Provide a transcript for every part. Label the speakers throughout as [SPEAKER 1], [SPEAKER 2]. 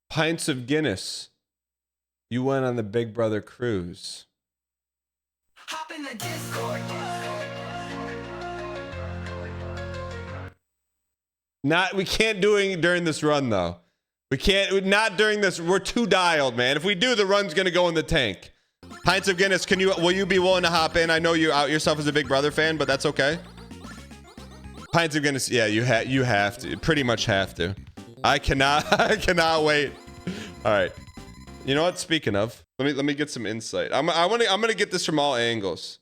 [SPEAKER 1] Pints of Guinness. You went on the Big Brother cruise.
[SPEAKER 2] Hop in the Discord.
[SPEAKER 1] We can't do it during this run though. We can't, not during this. We're too dialed, man. If we do, the run's gonna go in the tank. Pints of Guinness, will you be willing to hop in? I know you out yourself as a Big Brother fan, but that's okay. Pints of Guinness, yeah, you have to. You pretty much have to. I cannot wait. All right. You know what? Speaking of, let me get some insight. I'm gonna get this from all angles.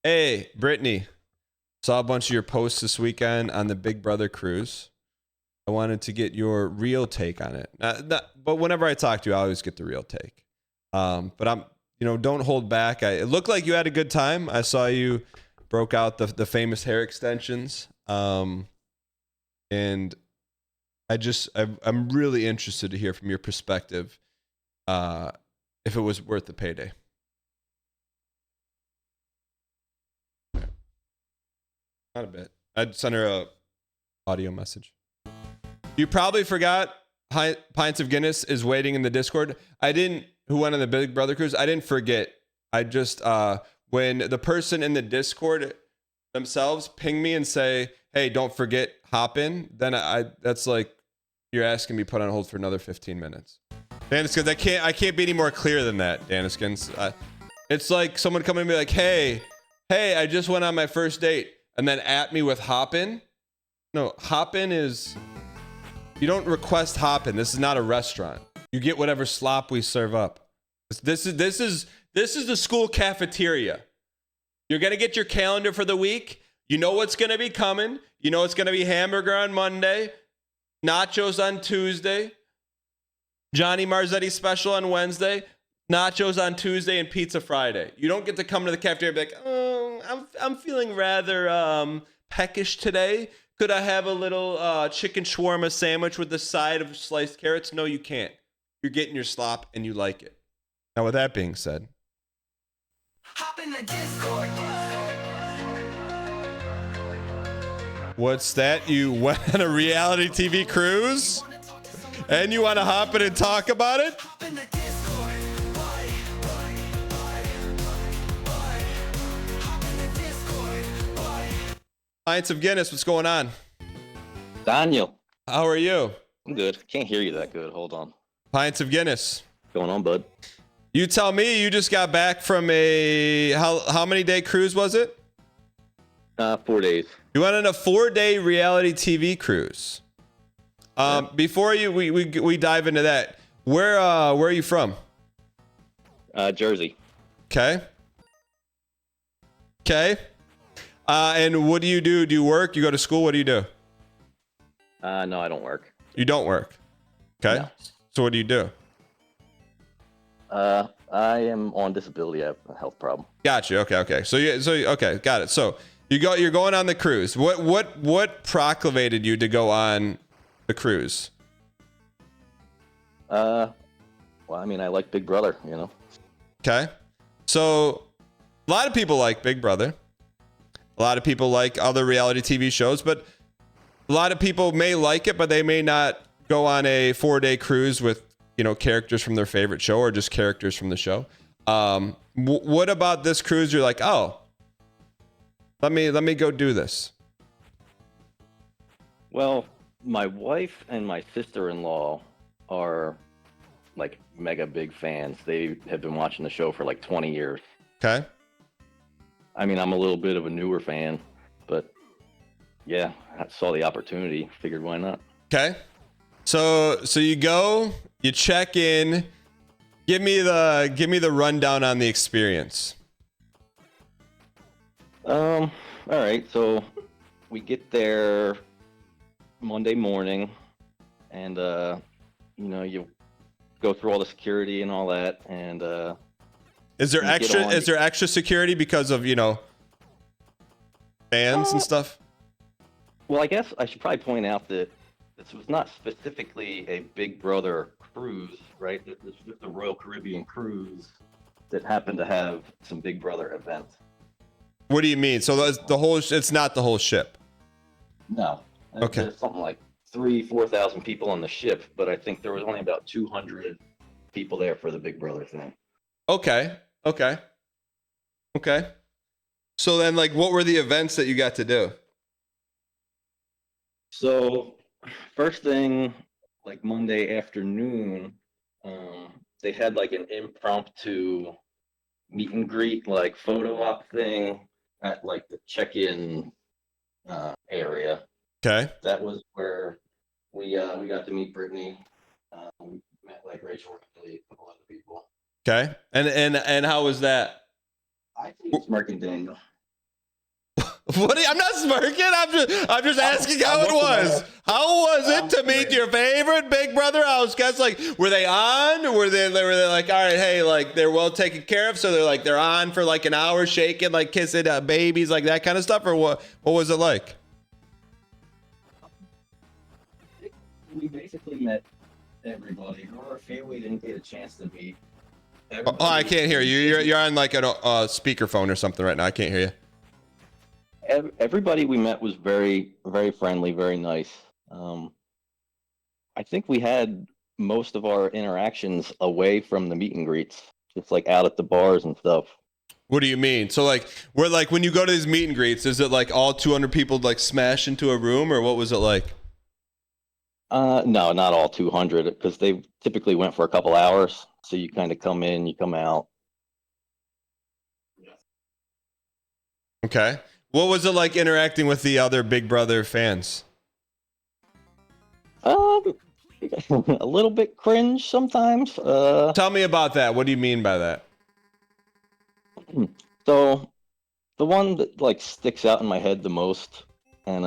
[SPEAKER 1] Hey, Brittany, saw a bunch of your posts this weekend on the Big Brother cruise. I wanted to get your real take on it. But whenever I talk to you, I always get the real take. But don't hold back. It looked like you had a good time. I saw you broke out the famous hair extensions. And I'm really interested to hear from your perspective. If it was worth the payday. Not a bit. I'd send her a audio message. You probably forgot Pints of Guinness is waiting in the Discord. Who went on the Big Brother cruise? I didn't forget. I just, when the person in the Discord themselves ping me and say, hey, don't forget Hoppin, then that's like, you're asking me put on hold for another 15 minutes. Daniskins, I can't be any more clear than that, Daniskins. It's like someone coming and be like, hey, I just went on my first date, and then at me with Hoppin. No, Hoppin is, you don't request Hoppin. This is not a restaurant. You get whatever slop we serve up. This is the school cafeteria. You're gonna get your calendar for the week. You know what's gonna be coming. You know it's gonna be hamburger on Monday, nachos on Tuesday, Johnny Marzetti special on Wednesday, nachos on Tuesday, and pizza Friday. You don't get to come to the cafeteria and be like, oh, I'm feeling rather peckish today. Could I have a little chicken shawarma sandwich with the side of sliced carrots? No, you can't. You're getting your slop and you like it. Now, with that being said,
[SPEAKER 2] Hop in the Discord.
[SPEAKER 1] what's that? You went on a reality TV cruise? And you want to hop in and talk about it?
[SPEAKER 2] Hop in the Discord. Hop in the Discord.
[SPEAKER 1] Pints of Guinness, what's going on?
[SPEAKER 3] Daniel,
[SPEAKER 1] How are you?
[SPEAKER 3] I'm good. Can't hear you that good. Hold on.
[SPEAKER 1] Pints of Guinness.
[SPEAKER 3] What's going on, bud?
[SPEAKER 1] You tell me, you just got back from a, how many day cruise was it?
[SPEAKER 3] 4 days.
[SPEAKER 1] You went on a 4-day reality TV cruise. Before we dive into that, where are you from?
[SPEAKER 3] Jersey.
[SPEAKER 1] Okay. And what do you do? Do you work? You go to school? What do you do?
[SPEAKER 3] No, I don't work.
[SPEAKER 1] You don't work. Okay.
[SPEAKER 3] No.
[SPEAKER 1] So what do you do?
[SPEAKER 3] I am on disability. I have a health problem.
[SPEAKER 1] Gotcha. Okay. Okay, got it. So you're going on the cruise. What proclamated you to go on the cruise?
[SPEAKER 3] Well, I mean, I like Big Brother, you know.
[SPEAKER 1] Okay. So a lot of people like Big Brother. A lot of people like other reality TV shows, but a lot of people may like it, but they may not go on a 4-day cruise with, characters from their favorite show or just characters from the show. What about this cruise? You're like, oh, let me go do this.
[SPEAKER 3] Well, my wife and my sister-in-law are like mega big fans. They have been watching the show for like 20 years.
[SPEAKER 1] Okay.
[SPEAKER 3] I mean, I'm a little bit of a newer fan, but yeah, I saw the opportunity, figured why not.
[SPEAKER 1] Okay. So you go, you check in. Give me the rundown on the experience.
[SPEAKER 3] All right. So we get there Monday morning, and you go through all the security and all that, and
[SPEAKER 1] is there extra security because of fans and stuff?
[SPEAKER 3] Well, I guess I should probably point out that this was not specifically a Big Brother cruise, right? This was just a Royal Caribbean cruise that happened to have some Big Brother events.
[SPEAKER 1] What do you mean? So it's not the whole ship?
[SPEAKER 3] No.
[SPEAKER 1] Okay.
[SPEAKER 3] There's something like 4,000 people on the ship, but I think there was only about 200 people there for the Big Brother thing.
[SPEAKER 1] Okay. So then, like, what were the events that you got to do?
[SPEAKER 3] So, first thing, like Monday afternoon, they had like an impromptu meet and greet, like photo op thing at like the check-in area.
[SPEAKER 1] Okay.
[SPEAKER 3] That was where we got to meet Brittany. We met like Rachel Riley, a couple other people.
[SPEAKER 1] Okay. And how was that?
[SPEAKER 3] I think it's Mark and Daniel.
[SPEAKER 1] What? I'm not smirking. I'm just asking how it was. How was it to meet your favorite Big Brother house guests? Like, were they on? Were they like, all right, hey, like they're well taken care of, so they're on for like an hour, shaking, like kissing babies, like that kind of stuff, or what? What was it like?
[SPEAKER 3] We basically met everybody. There were a few we didn't get a chance to meet.
[SPEAKER 1] Oh, I can't hear you. You're on like a speakerphone or something right now. I can't hear you.
[SPEAKER 3] Everybody we met was very, very friendly, very nice. I think we had most of our interactions away from the meet and greets, just like out at the bars and stuff.
[SPEAKER 1] What do you mean? So like, when you go to these meet and greets, is it like all 200 people like smash into a room, or what was it like?
[SPEAKER 3] No, not all 200, because they typically went for a couple hours. So you kind of come in, you come out.
[SPEAKER 1] Okay. What was it like interacting with the other Big Brother fans?
[SPEAKER 3] A little bit cringe sometimes.
[SPEAKER 1] Tell me about that. What do you mean by that?
[SPEAKER 3] So the one that like sticks out in my head the most, and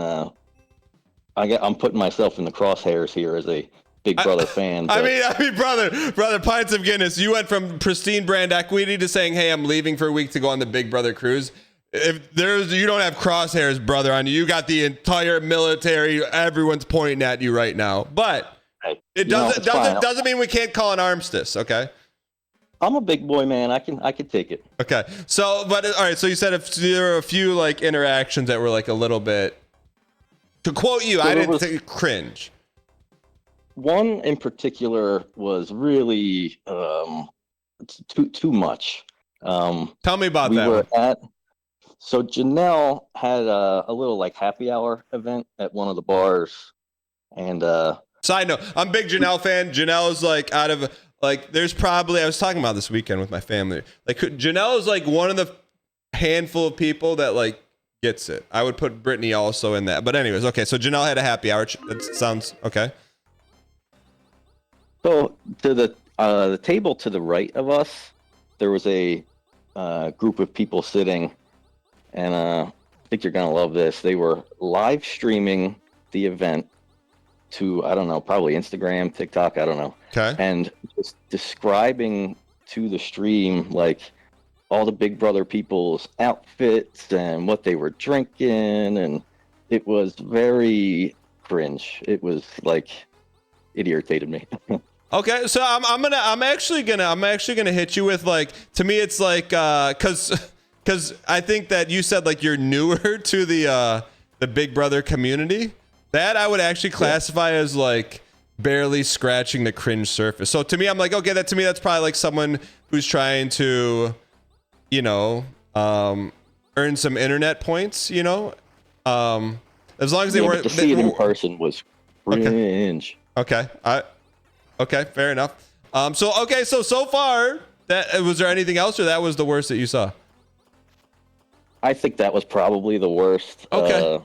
[SPEAKER 3] I'm putting myself in the crosshairs here as a Big Brother fan.
[SPEAKER 1] I mean, brother, Pints of Guinness. You went from pristine brand equity to saying, "Hey, I'm leaving for a week to go on the Big Brother cruise." If you don't have crosshairs, brother, on you. You got the entire military. Everyone's pointing at you right now. But it doesn't mean we can't call an armistice. Okay.
[SPEAKER 3] I'm a big boy, man. I can take it.
[SPEAKER 1] Okay. So, but all right. So you said if there were a few like interactions that were like a little bit. To quote you, I didn't think cringe.
[SPEAKER 3] One in particular was really too much.
[SPEAKER 1] Tell me about that.
[SPEAKER 3] So Janelle had a little like happy hour event at one of the bars, and
[SPEAKER 1] side note, I'm a big Janelle fan. Janelle is like out of like there's probably I was talking about this weekend with my family. Like Janelle is like one of the handful of people that like gets it. I would put Brittany also in that. But anyways, okay. So Janelle had a happy hour. That sounds okay.
[SPEAKER 3] So to the table to the right of us, there was a group of people sitting. And I think you're going to love this. They were live streaming the event to, I don't know, probably Instagram, TikTok, I don't know.
[SPEAKER 1] Okay.
[SPEAKER 3] And just describing to the stream, like, all the Big Brother people's outfits and what they were drinking. And it was very cringe. It was like, it irritated me.
[SPEAKER 1] Okay, so I'm actually gonna hit you with like, to me it's like because I think that you said like you're newer to the Big Brother community. That I would actually classify as like barely scratching the cringe surface. So to me, I'm like, okay, that's probably like someone who's trying to, earn some internet points. As long as they weren't.
[SPEAKER 3] To see it in person was cringe.
[SPEAKER 1] Okay, okay, fair enough. So far, was there anything else, or that was the worst that you saw?
[SPEAKER 3] I think that was probably the worst.
[SPEAKER 1] Okay.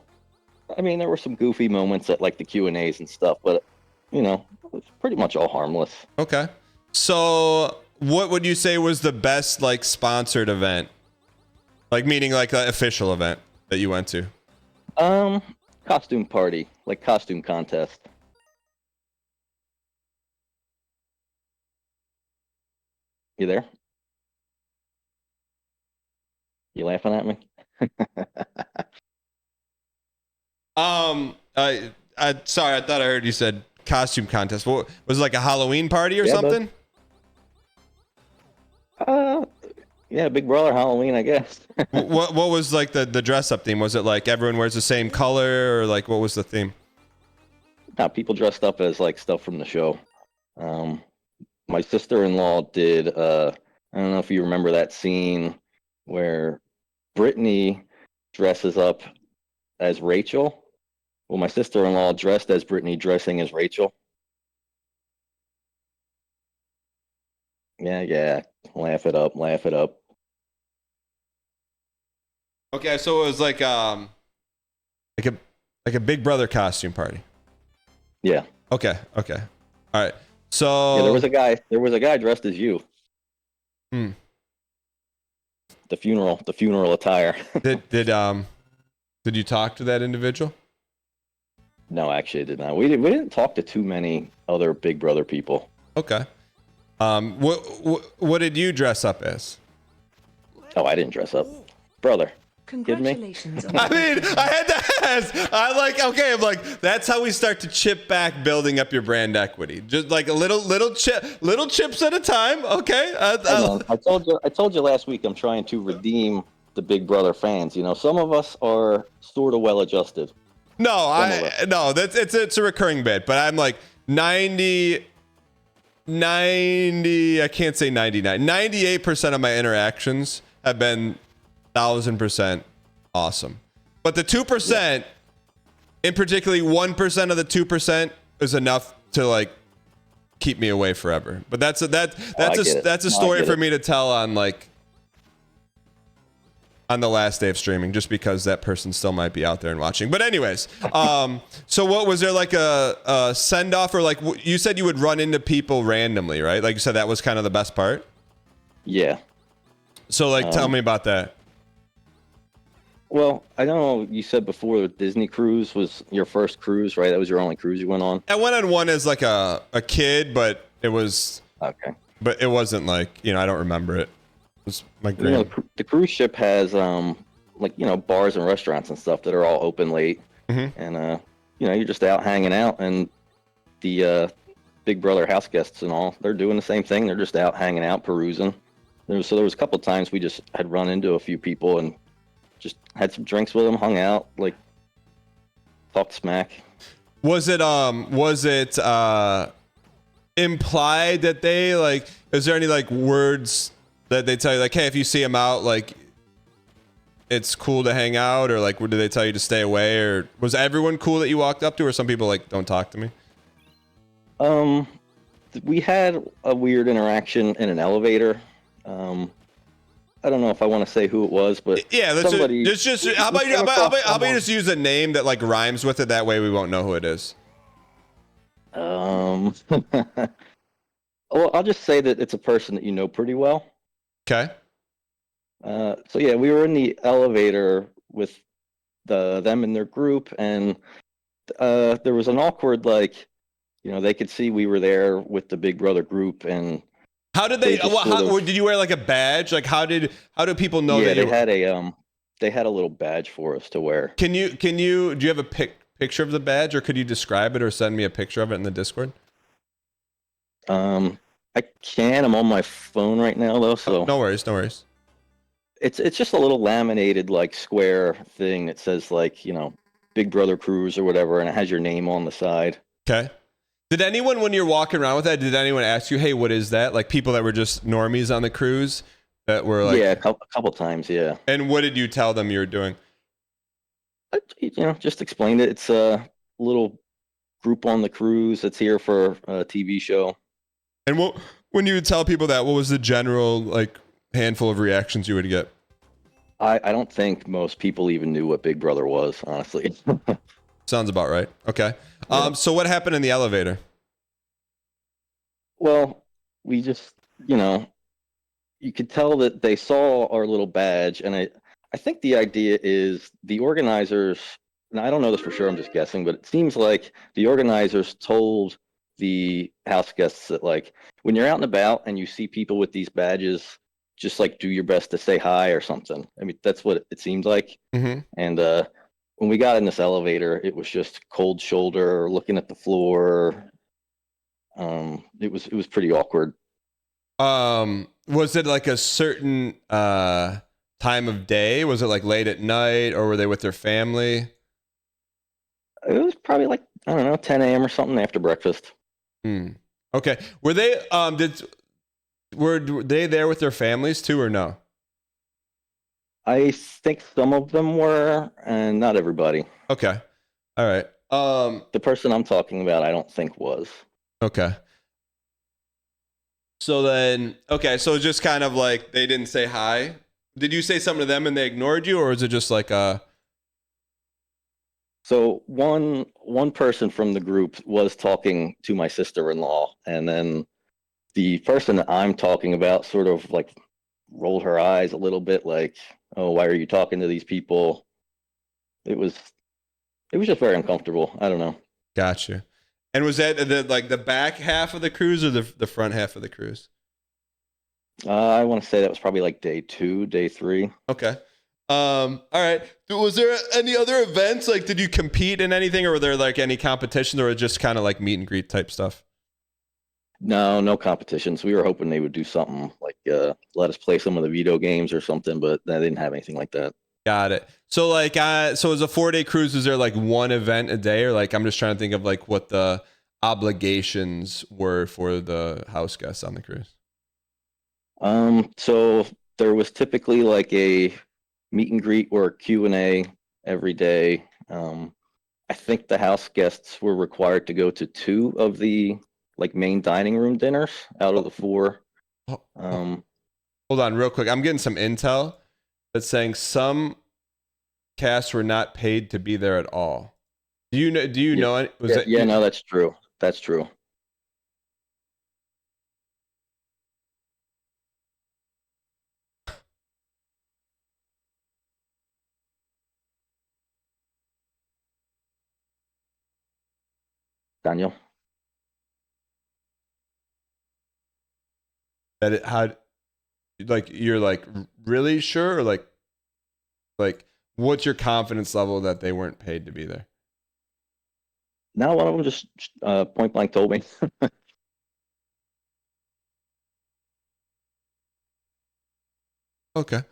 [SPEAKER 3] I mean, there were some goofy moments at like the Q&As and stuff, but it was pretty much all harmless.
[SPEAKER 1] Okay. So what would you say was the best like sponsored event? Like meaning like an official event that you went to?
[SPEAKER 3] Costume party, like costume contest. You there? You laughing at me?
[SPEAKER 1] I sorry, I thought I heard you said costume contest. What was it, like a Halloween party or something?
[SPEAKER 3] Yeah, Big Brother Halloween, I guess.
[SPEAKER 1] what was like the dress up theme? Was it like everyone wears the same color, or like what was the theme?
[SPEAKER 3] Now, people dressed up as like stuff from the show. Um, my sister-in-law did. I don't know if you remember that scene where Brittany dresses up as Rachel. Well, my sister-in-law dressed as Brittany, dressing as Rachel. Yeah, yeah. Laugh it up, laugh it up.
[SPEAKER 1] Okay, so it was like a Big Brother costume party.
[SPEAKER 3] Yeah.
[SPEAKER 1] Okay. All right. So
[SPEAKER 3] Yeah, there was a guy. There was a guy dressed as you.
[SPEAKER 1] Hmm.
[SPEAKER 3] The funeral attire.
[SPEAKER 1] Did you talk to that individual?
[SPEAKER 3] No, actually, I did not. We didn't talk to too many other Big Brother people.
[SPEAKER 1] Okay. What did you dress up as?
[SPEAKER 3] Oh, I didn't dress up, brother. Kidding me?
[SPEAKER 4] Congratulations.
[SPEAKER 1] I mean, I had to ask. I'm like, that's how we start to chip back, building up your brand equity. Just like a little chips at a time. Okay.
[SPEAKER 3] I told you last week. I'm trying to redeem the Big Brother fans. You know, some of us are sort of well-adjusted.
[SPEAKER 1] No, it's a recurring bit, but I'm like 90. I can't say 99. 98% of my interactions have been 1,000% awesome. But the 2%, in particularly 1% of the 2%, is enough to like keep me away forever. But that's a story for me to tell on the last day of streaming, just because that person still might be out there and watching. But anyways, so what was there, like a send off, or like you said you would run into people randomly, right? Like you said, that was kind of the best part.
[SPEAKER 3] Yeah.
[SPEAKER 1] So like, tell me about that.
[SPEAKER 3] Well, I know you said before the Disney cruise was your first cruise, right? That was your only cruise you went on?
[SPEAKER 1] I went on one as like a kid, but it was
[SPEAKER 3] Okay.
[SPEAKER 1] But it wasn't like, I don't remember it. It was my
[SPEAKER 3] You know,
[SPEAKER 1] grand.
[SPEAKER 3] the cruise ship has bars and restaurants and stuff that are all open late, and you're just out hanging out, and the Big Brother house guests and all, they're doing the same thing. They're just out hanging out, perusing. There was a couple times we just had run into a few people and just had some drinks with them, hung out, like talked smack.
[SPEAKER 1] Was it implied that they like? Is there any like words that they tell you, like, hey, if you see them out, like, it's cool to hang out, or like, do they tell you to stay away, or was everyone cool that you walked up to, or some people like, don't talk to me?
[SPEAKER 3] We had a weird interaction in an elevator. I don't know if I want to say who it was, but
[SPEAKER 1] yeah,
[SPEAKER 3] somebody.
[SPEAKER 1] How about you just use a name that like rhymes with it? That way we won't know who it is.
[SPEAKER 3] Well, I'll just say that it's a person that you know pretty well.
[SPEAKER 1] Okay.
[SPEAKER 3] So yeah, we were in the elevator with them and their group, and there was an awkward, like, they could see we were there with the Big Brother group, and
[SPEAKER 1] how did they? Did you wear like a badge? Like, how do people know?
[SPEAKER 3] Yeah,
[SPEAKER 1] that
[SPEAKER 3] they had a little badge for us to wear.
[SPEAKER 1] Do you have a picture of the badge, or could you describe it, or send me a picture of it in the Discord?
[SPEAKER 3] I can. I'm on my phone right now though, so
[SPEAKER 1] no worries.
[SPEAKER 3] It's just a little laminated like square thing that says like, Big Brother Cruise or whatever, and it has your name on the side.
[SPEAKER 1] Okay. Did anyone, when you're walking around with that, did anyone ask you, hey, what is that? Like people that were just normies on the cruise that were like,
[SPEAKER 3] yeah, a couple times, yeah.
[SPEAKER 1] And what did you tell them you were doing?
[SPEAKER 3] Just explained it. It's a little group on the cruise that's here for a TV show.
[SPEAKER 1] And when you would tell people that, what was the general like handful of reactions you would get?
[SPEAKER 3] I don't think most people even knew what Big Brother was, honestly.
[SPEAKER 1] Sounds about right. Okay.
[SPEAKER 3] Yeah.
[SPEAKER 1] So what happened in the elevator?
[SPEAKER 3] Well, we just, you could tell that they saw our little badge, and I think the idea is the organizers, and I don't know this for sure, I'm just guessing, but it seems like the organizers told the house guests that, like, when you're out and about and you see people with these badges, just like do your best to say hi or something. I mean, that's what it seems like.
[SPEAKER 1] Mm-hmm.
[SPEAKER 3] And when we got in this elevator, it was just cold shoulder, looking at the floor. It was pretty awkward.
[SPEAKER 1] Was it like a certain time of day? Was it like late at night, or were they with their family?
[SPEAKER 3] It was probably like I don't know, 10 a.m. or something after breakfast.
[SPEAKER 1] Hmm. Okay. Were they were they there with their families too, or no?
[SPEAKER 3] I think some of them were, and not everybody.
[SPEAKER 1] Okay. All right.
[SPEAKER 3] The person I'm talking about, I don't think was.
[SPEAKER 1] Okay. So then, okay, so just kind of like they didn't say hi. Did you say something to them and they ignored you, or is it just like
[SPEAKER 3] So one person from the group was talking to my sister-in-law, and then the person that I'm talking about sort of like rolled her eyes a little bit, like, "Oh, why are you talking to these people?" It was just very uncomfortable. I don't know.
[SPEAKER 1] got you? And was that like the back half of the cruise or the front half of the cruise?
[SPEAKER 3] I want to say that was probably like day 2, day 3.
[SPEAKER 1] Okay. All right. Was there any other events? Like, did you compete in anything, or were there like any competitions, or just kind of like meet and greet type stuff?
[SPEAKER 3] No, no competitions. We were hoping they would do something like let us play some of the video games or something, but they didn't have anything like that.
[SPEAKER 1] Got it. So like, so as a 4-day cruise, is there like one event a day, or like I'm just trying to think of like what the obligations were for the house guests on the cruise.
[SPEAKER 3] So there was typically like a meet and greet or Q&A every day. I think the house guests were required to go to 2 of the like main dining room dinners out of the 4.
[SPEAKER 1] Oh, hold on, real quick. I'm getting some intel that's saying some casts were not paid to be there at all. Do you know? Do you know? Was
[SPEAKER 3] yeah,
[SPEAKER 1] it?
[SPEAKER 3] yeah, no, that's true. That's true. Daniel.
[SPEAKER 1] That it had like you're like really sure, or like what's your confidence level that they weren't paid to be there?
[SPEAKER 3] Now one of them just point blank told me.
[SPEAKER 1] Okay.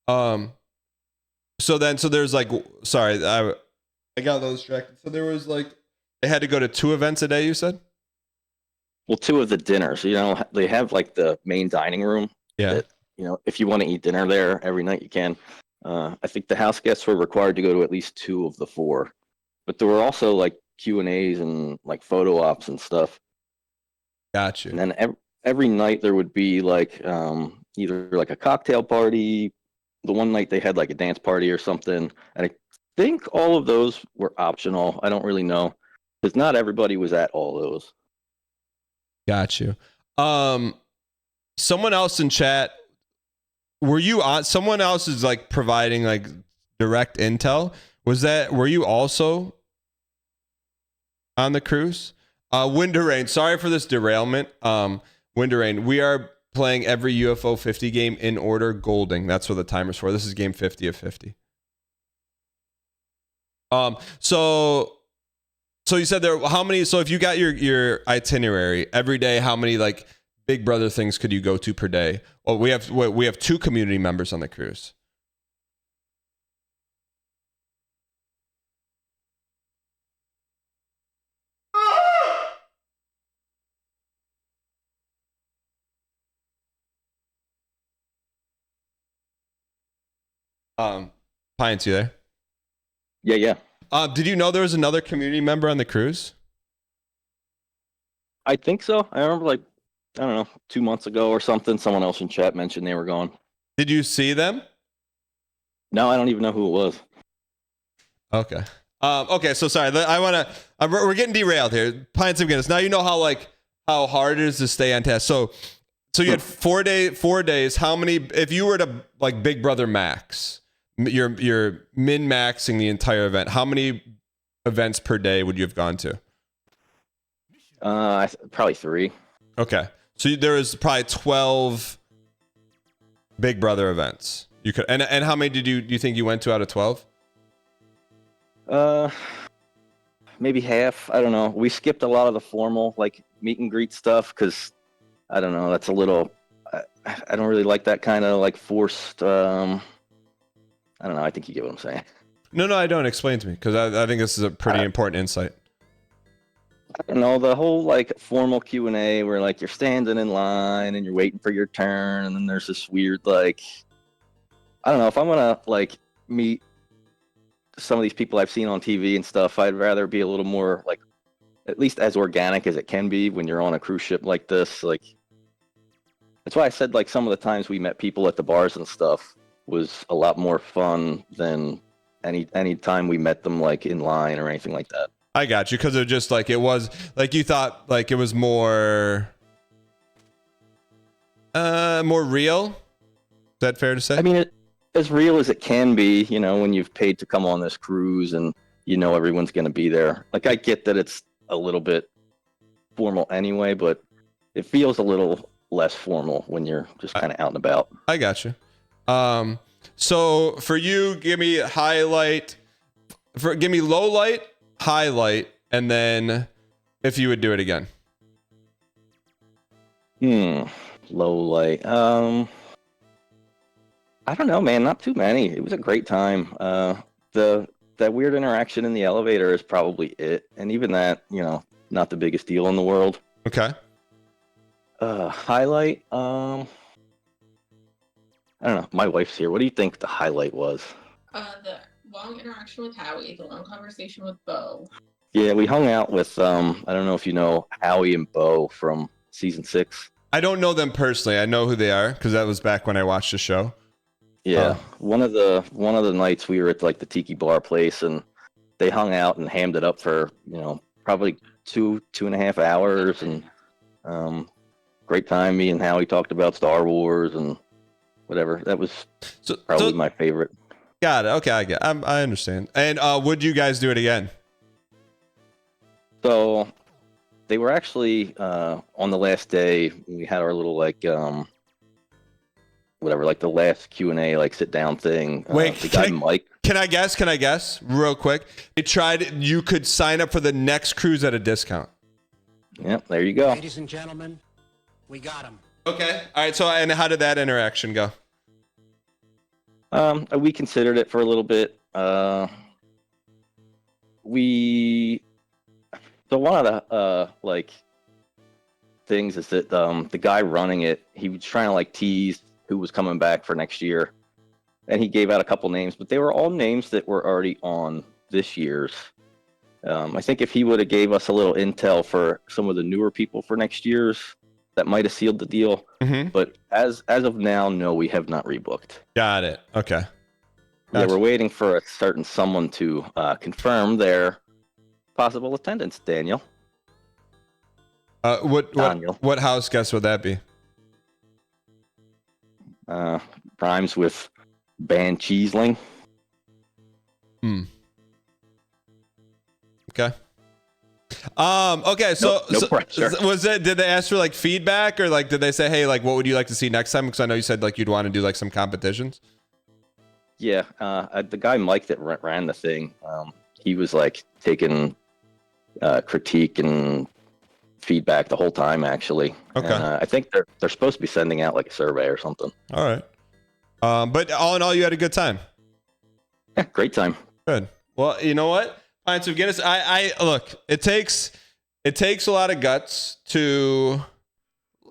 [SPEAKER 1] Um. So there's like, sorry, I got those distracted. So there was like they had to go to 2 events a day. You said.
[SPEAKER 3] Well, 2 of the dinners, they have like the main dining room
[SPEAKER 1] Yeah.
[SPEAKER 3] that, if you want to eat dinner there every night, you can. I think the house guests were required to go to at least 2 of the 4, but there were also like Q&As and like photo ops and stuff.
[SPEAKER 1] Got you.
[SPEAKER 3] And then every night there would be like either like a cocktail party. The one night they had like a dance party or something. And I think all of those were optional. I don't really know because not everybody was at all those.
[SPEAKER 1] Got you. Someone else in chat, were you on? Someone else is like providing like direct intel. Were you also on the cruise? Wind to Rain. Sorry for this derailment. Wind to Rain. We are playing every UFO 50 game in order, golding. That's what the timer's for. This is game 50 of 50. So you said there, how many, so if you got your itinerary every day, how many like Big Brother things could you go to per day? Well, we have 2 community members on the cruise. Pints, you there?
[SPEAKER 3] Yeah, yeah.
[SPEAKER 1] Did you know there was another community member on the cruise?
[SPEAKER 3] I think so. I remember like, I don't know, 2 months ago or something, someone else in chat mentioned they were going.
[SPEAKER 1] Did you see them?
[SPEAKER 3] No, I don't even know who it was.
[SPEAKER 1] Okay. Okay. So sorry. We're getting derailed here. Pints of Guinness. Now you know how hard it is to stay on task. So you had 4 days. How many? If you were to like Big Brother max, you're min maxing the entire event. How many events per day would you have gone to?
[SPEAKER 3] Probably 3.
[SPEAKER 1] Okay. So there was probably 12 Big Brother events. You could and how many do you think you went to out of 12?
[SPEAKER 3] Maybe half. I don't know. We skipped a lot of the formal like meet and greet stuff because I don't know. That's a little. I don't really like that kind of like forced. I don't know. I think you get what I'm saying.
[SPEAKER 1] No, I don't. Explain to me because I think this is a pretty important insight.
[SPEAKER 3] I don't know, the whole like formal Q&A where like you're standing in line and you're waiting for your turn, and then there's this weird like, I don't know, if I'm gonna like meet some of these people I've seen on TV and stuff, I'd rather be a little more like at least as organic as it can be when you're on a cruise ship like this. Like that's why I said like some of the times we met people at the bars and stuff was a lot more fun than any time we met them like in line or anything like that.
[SPEAKER 1] I got you, because it just like it was like you thought like it was more real. Is that fair to say?
[SPEAKER 3] I mean, as real as it can be, you know, when you've paid to come on this cruise and you know everyone's going to be there. Like I get that it's a little bit formal anyway, but it feels a little less formal when you're just kind of out and about.
[SPEAKER 1] I got you. So for you, give me low light, highlight, and then if you would do it again.
[SPEAKER 3] Low light. I don't know, man. Not too many. It was a great time. That weird interaction in the elevator is probably it, and even that, you know, not the biggest deal in the world.
[SPEAKER 1] Okay.
[SPEAKER 3] Highlight. I don't know. My wife's here. What do you think the highlight was?
[SPEAKER 4] The long interaction with Howie, the long conversation with Bo.
[SPEAKER 3] Yeah, we hung out with I don't know if you know Howie and Bo from season 6.
[SPEAKER 1] I don't know them personally. I know who they are because that was back when I watched the show.
[SPEAKER 3] Yeah, one of the nights we were at like the tiki bar place, and they hung out and hammed it up for, you know, probably 2.5 hours, and great time. Me and Howie talked about Star Wars and whatever. That was probably my favorite.
[SPEAKER 1] Got it. Okay, I understand. And would you guys do it again?
[SPEAKER 3] So they were actually on the last day. We had our little like whatever, like the last Q&A, like sit down thing.
[SPEAKER 1] Wait,
[SPEAKER 3] the guy Mike.
[SPEAKER 1] Can I guess real quick? You could sign up for the next cruise at a discount.
[SPEAKER 3] Yep, there you go.
[SPEAKER 5] Ladies and gentlemen, we got him.
[SPEAKER 1] Okay. All right. So, and how did that interaction go?
[SPEAKER 3] We considered it for a little bit. So one of the like things is that the guy running it, he was trying to like tease who was coming back for next year, and he gave out a couple names, but they were all names that were already on this year's. I think if he would have gave us a little intel for some of the newer people for next year's, that might have sealed the deal.
[SPEAKER 1] Mm-hmm.
[SPEAKER 3] But as of now, no, we have not rebooked.
[SPEAKER 1] Got it. Okay.
[SPEAKER 3] Yeah, we're waiting for a certain someone to confirm their possible attendance. Daniel.
[SPEAKER 1] What house guest would that be?
[SPEAKER 3] Rhymes with Dan Gheesling.
[SPEAKER 1] Okay. Okay. So,
[SPEAKER 3] no pressure.
[SPEAKER 1] Did they ask for like feedback, or like did they say, hey, like what would you like to see next time? Because I know you said like you'd want to do like some competitions.
[SPEAKER 3] Yeah. The guy Mike that ran the thing, he was like taking critique and feedback the whole time, actually.
[SPEAKER 1] Okay.
[SPEAKER 3] And, I think they're supposed to be sending out like a survey or something.
[SPEAKER 1] All right. But all in all, you had a good time.
[SPEAKER 3] Yeah, great time.
[SPEAKER 1] Good. Well, you know what? Pints of Guinness. I look. It takes a lot of guts to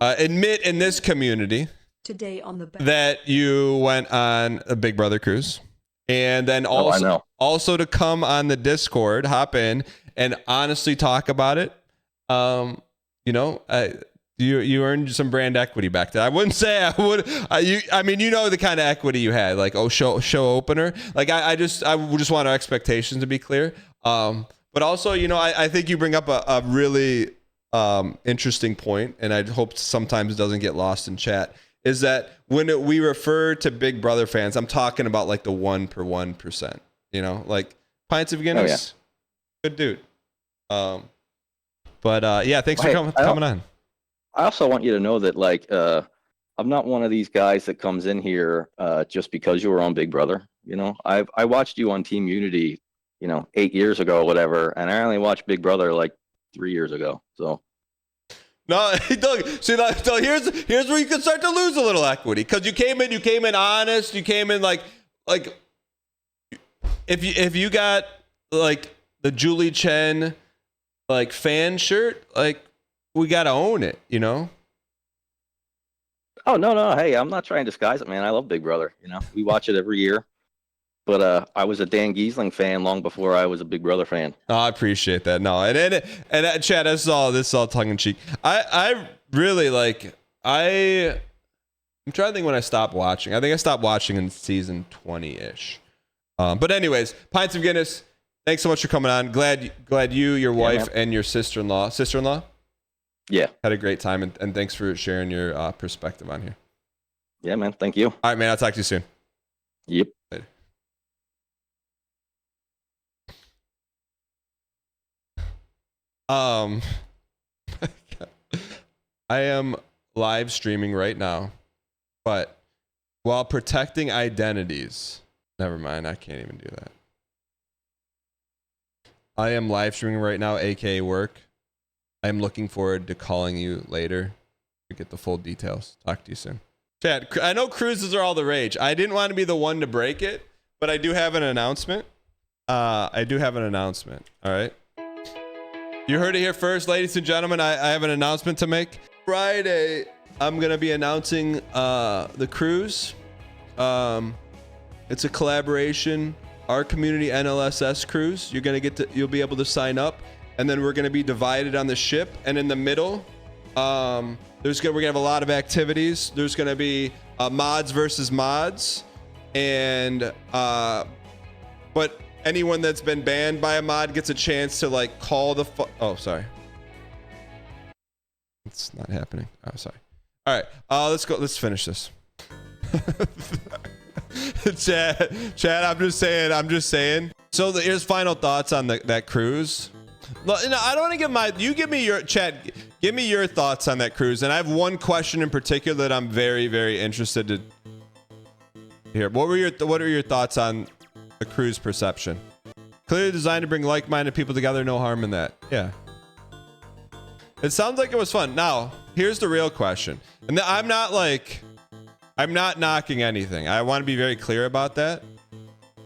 [SPEAKER 1] admit in this community
[SPEAKER 6] today on the
[SPEAKER 1] that you went on a Big Brother cruise, and then also to come on the Discord, hop in, and honestly talk about it. You know, you earned some brand equity back there. I wouldn't say I would. I mean, you know the kind of equity you had, like show opener. Like I just want our expectations to be clear. But also, you know, I think you bring up a really interesting point, and I hope sometimes it doesn't get lost in chat. Is that when we refer to Big Brother fans, I'm talking about like the 1%. You know, like Pints of Guinness, good dude. But yeah, thanks for coming on.
[SPEAKER 3] I also want you to know that, like, I'm not one of these guys that comes in here just because you were on Big Brother. You know, I watched you on Team Unity, you know, 8 years ago or whatever, and I only watched Big Brother like 3 years ago. So.
[SPEAKER 1] No, Doug, see, so here's where you can start to lose a little equity, because you came in honest, you came in like if you got like the Julie Chen like fan shirt, like we gotta own it, you know?
[SPEAKER 3] Oh no. Hey, I'm not trying to disguise it, man. I love Big Brother. You know, we watch it every year. But I was a Dan Gheesling fan long before I was a Big Brother fan.
[SPEAKER 1] Oh, I appreciate that. No, and Chad, this is all tongue in cheek. I really like. I'm trying to think when I stopped watching. I think I stopped watching in season 20-ish. But anyways, Pints of Guinness. Thanks so much for coming on. Glad you, your wife, and your sister-in-law
[SPEAKER 3] Yeah.
[SPEAKER 1] had a great time, and thanks for sharing your perspective on here.
[SPEAKER 3] Yeah, man. Thank you.
[SPEAKER 1] All right, man. I'll talk to you soon.
[SPEAKER 3] Yep.
[SPEAKER 1] Later. I am live streaming right now, but while protecting identities. Never mind, I can't even do that. I am live streaming right now, aka work. I am looking forward to calling you later to get the full details. Talk to you soon. Chad, I know cruises are all the rage. I didn't want to be the one to break it, but I do have an announcement. All right. You heard it here first, ladies and gentlemen. I have an announcement to make. Friday, I'm going to be announcing the cruise. It's a collaboration. Our community NLSS cruise. You'll be able to sign up, and then we're going to be divided on the ship. And in the middle, we're going to have a lot of activities. There's going to be mods versus mods, and but anyone that's been banned by a mod gets a chance to like call the oh, sorry. It's not happening. Oh, sorry. All right. Let's go. Let's finish this. Chad, I'm just saying. So here's final thoughts on that cruise. No, I don't want to give me your thoughts on that cruise. And I have one question in particular that I'm very, very interested to hear. What are your thoughts on the cruise perception? Clearly designed to bring like-minded people together. No harm in that. Yeah. It sounds like it was fun. Now, here's the real question. And I'm not knocking anything. I want to be very clear about that.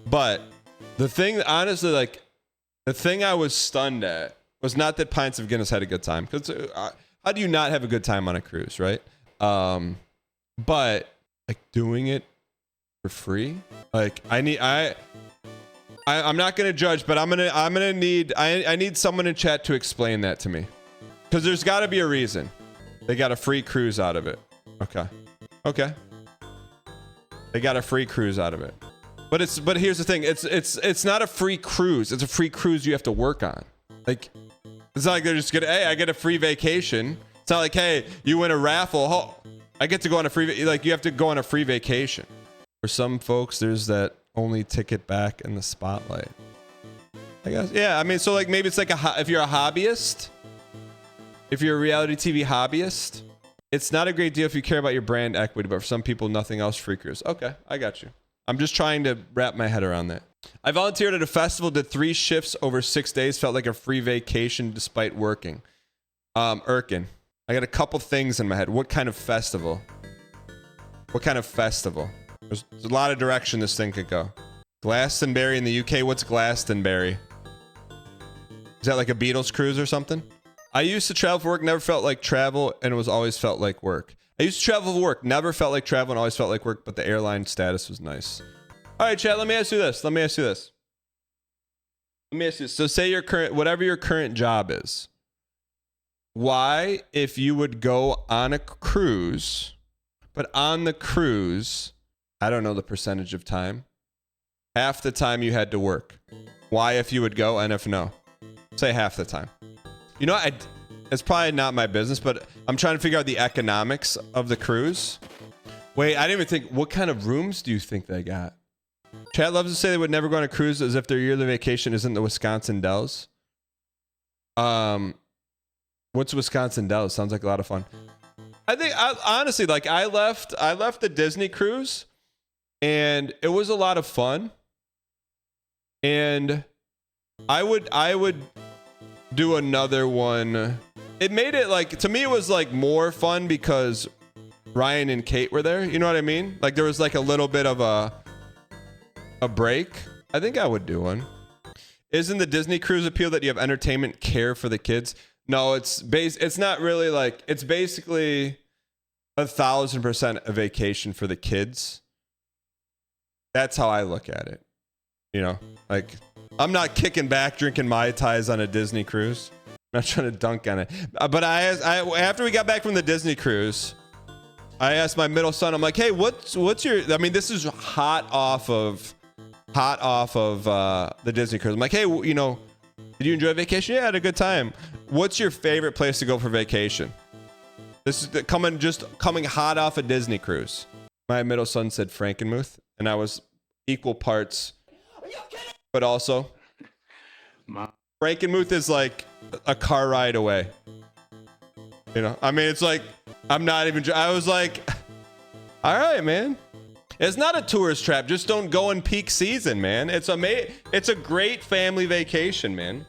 [SPEAKER 1] But the thing, honestly, like, the thing I was stunned at was not that Pints of Guinness had a good time. Because how do you not have a good time on a cruise, right? But like doing it for free, like I'm not gonna judge, but I need someone in chat to explain that to me, because there's got to be a reason they got a free cruise out of it. Okay. They got a free cruise out of it. But here's the thing. It's not a free cruise. It's a free cruise you have to work on. Like, it's not like they're just gonna, hey, I get a free vacation. It's not like, hey, you win a raffle. Oh, I get to go on a free, like, you have to go on a free vacation. For some folks, there's that only ticket back in the spotlight, I guess. Yeah, I mean, so like maybe it's like if you're a hobbyist, if you're a reality TV hobbyist, it's not a great deal if you care about your brand equity, but for some people, nothing else, free cruise. Okay, I got you. I'm just trying to wrap my head around that. I volunteered at a festival, did 3 shifts over 6 days, felt like a free vacation despite working. Erkin, I got a couple things in my head. What kind of festival? There's a lot of direction this thing could go. Glastonbury in the UK. What's Glastonbury? Is that like a Beatles cruise or something? I used to travel for work, never felt like travel, and it was always felt like work. I used to travel for work, never felt like travel, and always felt like work, but the airline status was nice. All right, chat, let me ask you this. So say whatever your current job is, why, if you would go on a cruise, but on the cruise, I don't know the percentage of time, half the time you had to work. Why, if you would go, and if no? Say half the time. You know, it's probably not my business, but I'm trying to figure out the economics of the cruise. Wait, I didn't even think, what kind of rooms do you think they got? Chat loves to say they would never go on a cruise as if their yearly vacation isn't the Wisconsin Dells. What's Wisconsin Dells? Sounds like a lot of fun. I think, honestly, like I left the Disney cruise and it was a lot of fun. And I would do another one. It made it like, to me, it was like more fun because Ryan and Kate were there. You know what I mean? Like there was like a little bit of a break. I think I would do one. Isn't the Disney cruise appeal that you have entertainment care for the kids? No, it's not really like, it's basically 1,000% a vacation for the kids. That's how I look at it. You know, like I'm not kicking back drinking Mai Tais on a Disney cruise. I'm not trying to dunk on it. But I after we got back from the Disney cruise, I asked my middle son, I'm like, hey, what's your, I mean, this is hot off of the Disney cruise. I'm like, hey, you know, did you enjoy vacation? Yeah, I had a good time. What's your favorite place to go for vacation? This is coming hot off a Disney cruise. My middle son said Frankenmuth, and I was equal parts. But also, Frankenmuth is like a car ride away. You know, I mean, it's like, I'm not even, I was like, all right, man. It's not a tourist trap. Just don't go in peak season, man. It's a great family vacation, man.